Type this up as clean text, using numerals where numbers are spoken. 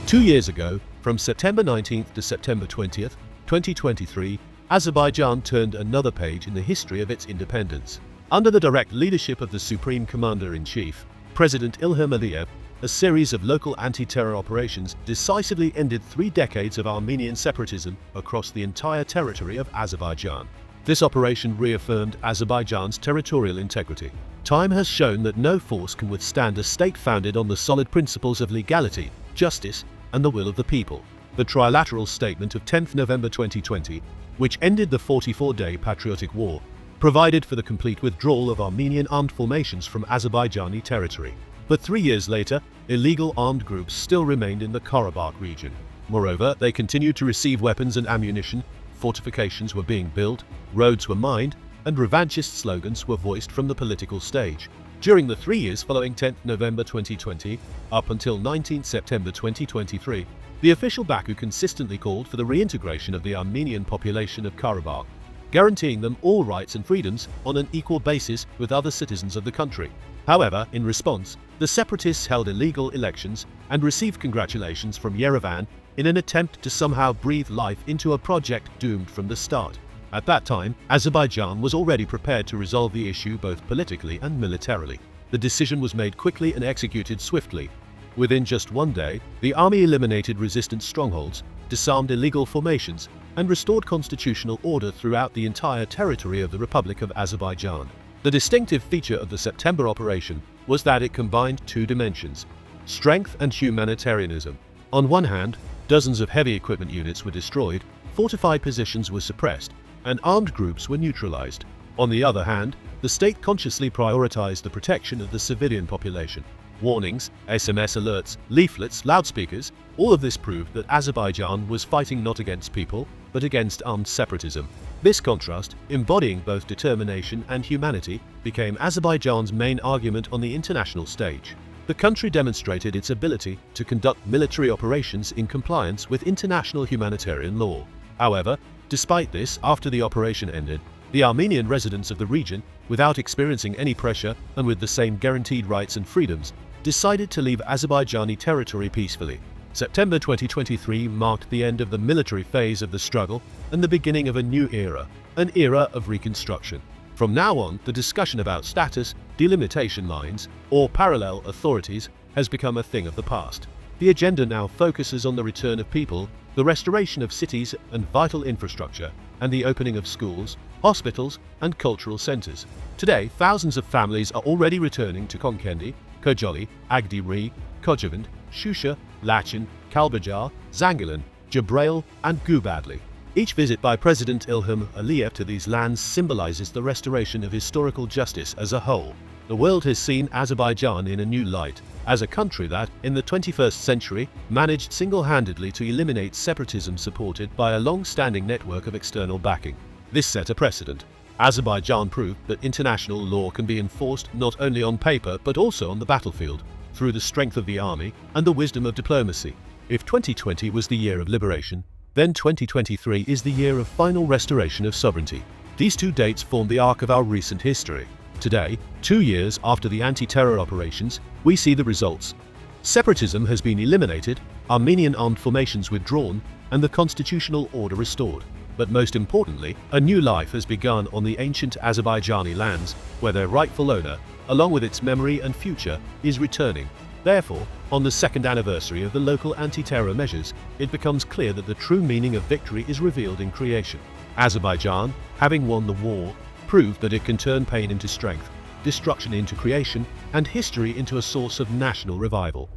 2 years ago, from September 19th to September 20th, 2023, Azerbaijan turned another page in the history of its independence. Under the direct leadership of the Supreme Commander-in-Chief, President Ilham Aliyev, a series of local anti-terror operations decisively ended 3 decades of Armenian separatism across the entire territory of Azerbaijan. This operation reaffirmed Azerbaijan's territorial integrity. Time has shown that no force can withstand a state founded on the solid principles of legality, justice, and the will of the people. The trilateral statement of 10 November 2020, which ended the 44-day patriotic war, provided for the complete withdrawal of Armenian armed formations from Azerbaijani territory. But 3 years later, illegal armed groups still remained in the Karabakh region. Moreover, they continued to receive weapons and ammunition, fortifications were being built, roads were mined, and revanchist slogans were voiced from the political stage. During the 3 years following 10 November 2020, up until 19 September 2023, the official Baku consistently called for the reintegration of the Armenian population of Karabakh, guaranteeing them all rights and freedoms on an equal basis with other citizens of the country. However, in response, the separatists held illegal elections and received congratulations from Yerevan in an attempt to somehow breathe life into a project doomed from the start. At that time, Azerbaijan was already prepared to resolve the issue both politically and militarily. The decision was made quickly and executed swiftly. Within just 1 day, the army eliminated resistant strongholds, disarmed illegal formations, and restored constitutional order throughout the entire territory of the Republic of Azerbaijan. The distinctive feature of the September operation was that it combined 2 dimensions: strength and humanitarianism. On one hand, dozens of heavy equipment units were destroyed, fortified positions were suppressed, and armed groups were neutralized. On the other hand, the state consciously prioritized the protection of the civilian population. Warnings, SMS alerts, leaflets, loudspeakers, all of this proved that Azerbaijan was fighting not against people, but against armed separatism. This contrast, embodying both determination and humanity, became Azerbaijan's main argument on the international stage. The country demonstrated its ability to conduct military operations in compliance with international humanitarian law. However, despite this, after the operation ended, the Armenian residents of the region, without experiencing any pressure and with the same guaranteed rights and freedoms, decided to leave Azerbaijani territory peacefully. September 2023 marked the end of the military phase of the struggle and the beginning of a new era, an era of reconstruction. From now on, the discussion about status, delimitation lines, or parallel authorities has become a thing of the past. The agenda now focuses on the return of people, the restoration of cities and vital infrastructure, and the opening of schools, hospitals, and cultural centers. Today, thousands of families are already returning to Konkendi, Kojoli, Agderi, Kojavend, Shusha, Lachin, Kalbajar, Zangilan, Jabrail, and Gubadli. Each visit by President Ilham Aliyev to these lands symbolizes the restoration of historical justice as a whole. The world has seen Azerbaijan in a new light, as a country that, in the 21st century, managed single-handedly to eliminate separatism supported by a long-standing network of external backing. This set a precedent. Azerbaijan proved that international law can be enforced not only on paper but also on the battlefield, through the strength of the army and the wisdom of diplomacy. If 2020 was the year of liberation, then 2023 is the year of final restoration of sovereignty. These 2 dates form the arc of our recent history. Today, 2 years after the anti-terror operations, we see the results. Separatism has been eliminated, Armenian armed formations withdrawn, and the constitutional order restored. But most importantly, a new life has begun on the ancient Azerbaijani lands, where their rightful owner, along with its memory and future, is returning. Therefore, on the 2nd anniversary of the local anti-terror measures, it becomes clear that the true meaning of victory is revealed in creation. Azerbaijan, having won the war, proved that it can turn pain into strength, destruction into creation, and history into a source of national revival.